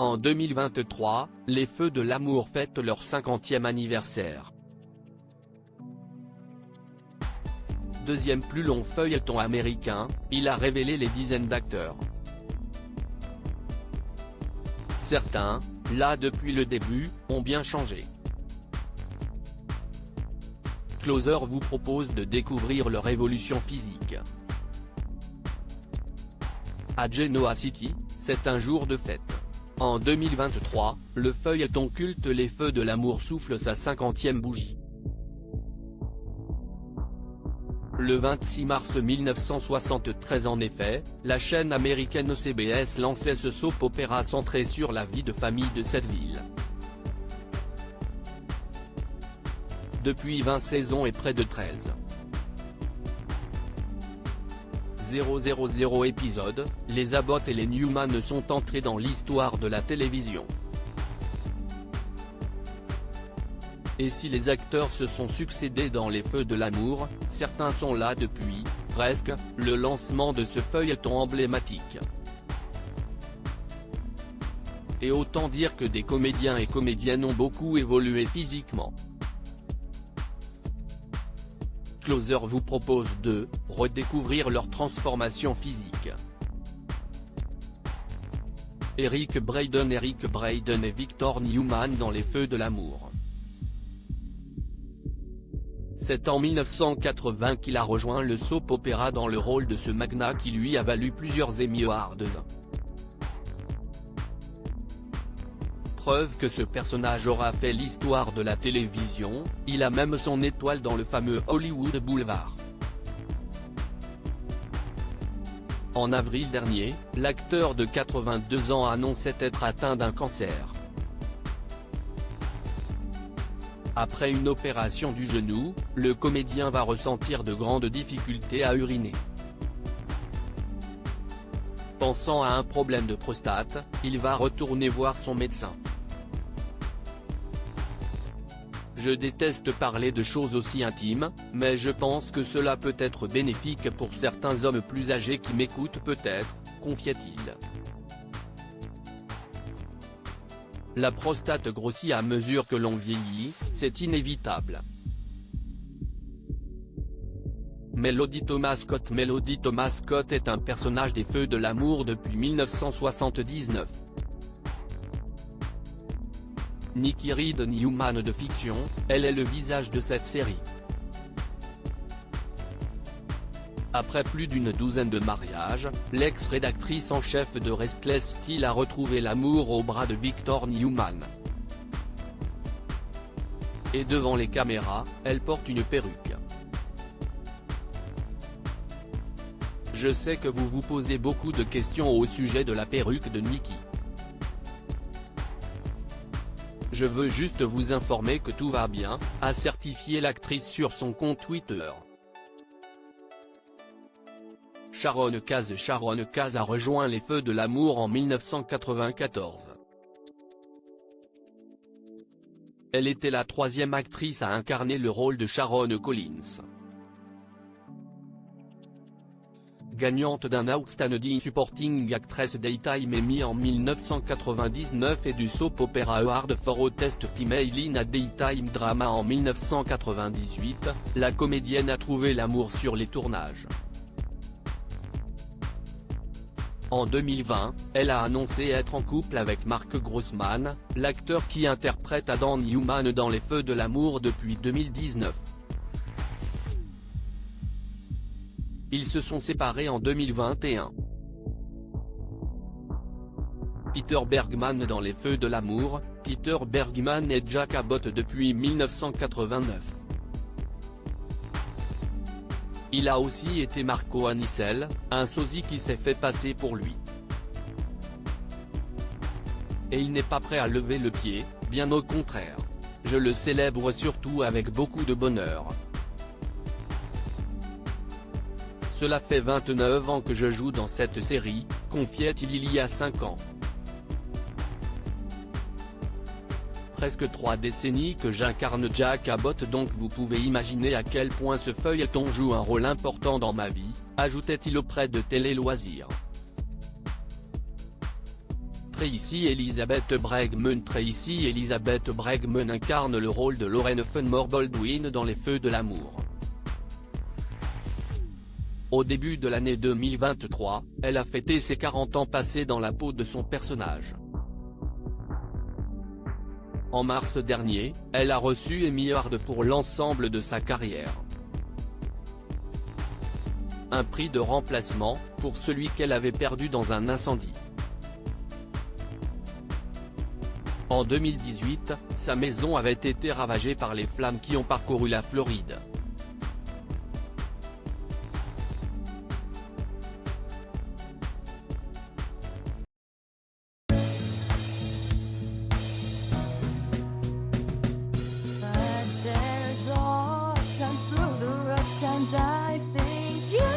En 2023, les Feux de l'amour fêtent leur 50e anniversaire. Deuxième plus long feuilleton américain, il a révélé les dizaines d'acteurs. Certains, là depuis le début, ont bien changé. Closer vous propose de découvrir leur évolution physique. À Genoa City, c'est un jour de fête. En 2023, le feuilleton culte Les Feux de l'amour souffle sa 50e bougie. Le 26 mars 1973 en effet, la chaîne américaine CBS lançait ce soap-opéra centré sur la vie de famille de cette ville. Depuis 20 saisons et près de 13 000 épisodes, les Abbott et les Newman sont entrés dans l'histoire de la télévision. Et si les acteurs se sont succédés dans Les Feux de l'amour, certains sont là depuis, presque, le lancement de ce feuilleton emblématique. Et autant dire que des comédiens et comédiennes ont beaucoup évolué physiquement. Closer vous propose de redécouvrir leur transformation physique. Eric Braeden et Victor Newman dans Les Feux de l'amour. C'est en 1980 qu'il a rejoint le soap-opéra dans le rôle de ce magnat qui lui a valu plusieurs Emmy Awards. Preuve que ce personnage aura fait l'histoire de la télévision, il a même son étoile dans le fameux Hollywood Boulevard. En avril dernier, l'acteur de 82 ans annonçait être atteint d'un cancer. Après une opération du genou, le comédien va ressentir de grandes difficultés à uriner. Pensant à un problème de prostate, il va retourner voir son médecin. Je déteste parler de choses aussi intimes, mais je pense que cela peut être bénéfique pour certains hommes plus âgés qui m'écoutent peut-être, confiait-il. La prostate grossit à mesure que l'on vieillit, c'est inévitable. Melody Thomas Scott est un personnage des Feux de l'amour depuis 1979. Nikki Reed Newman de fiction, elle est le visage de cette série. Après plus d'une douzaine de mariages, l'ex-rédactrice en chef de Restless Steel a retrouvé l'amour au bras de Victor Newman. Et devant les caméras, elle porte une perruque. Je sais que vous vous posez beaucoup de questions au sujet de la perruque de Nikki. Je veux juste vous informer que tout va bien, a certifié l'actrice sur son compte Twitter. Sharon Case a rejoint Les Feux de l'amour en 1994. Elle était la troisième actrice à incarner le rôle de Sharon Collins. Gagnante d'un Outstanding Supporting Actress Daytime Emmy en 1999 et du Soap Opera Award for Hottest Female in a Daytime Drama en 1998, la comédienne a trouvé l'amour sur les tournages. En 2020, elle a annoncé être en couple avec Mark Grossman, l'acteur qui interprète Adam Newman dans Les Feux de l'amour depuis 2019. Ils se sont séparés en 2021. Peter Bergman dans Les Feux de l'amour, Peter Bergman et Jack Abbott depuis 1989. Il a aussi été Marco Anicel, un sosie qui s'est fait passer pour lui. Et il n'est pas prêt à lever le pied, bien au contraire. Je le célèbre surtout avec beaucoup de bonheur. Cela fait 29 ans que je joue dans cette série, confiait-il il y a 5 ans. Presque 3 décennies que j'incarne Jack Abbott, donc vous pouvez imaginer à quel point ce feuilleton joue un rôle important dans ma vie, ajoutait-il auprès de Télé Loisirs. Tracy Elizabeth Bregman. Tracy Elizabeth Bregman incarne le rôle de Lorraine Fenmore Baldwin dans Les Feux de l'amour. Au début de l'année 2023, elle a fêté ses 40 ans passés dans la peau de son personnage. En mars dernier, elle a reçu Emmy Award pour l'ensemble de sa carrière. Un prix de remplacement, pour celui qu'elle avait perdu dans un incendie. En 2018, sa maison avait été ravagée par les flammes qui ont parcouru la Floride. But there's all times through the rough times I think you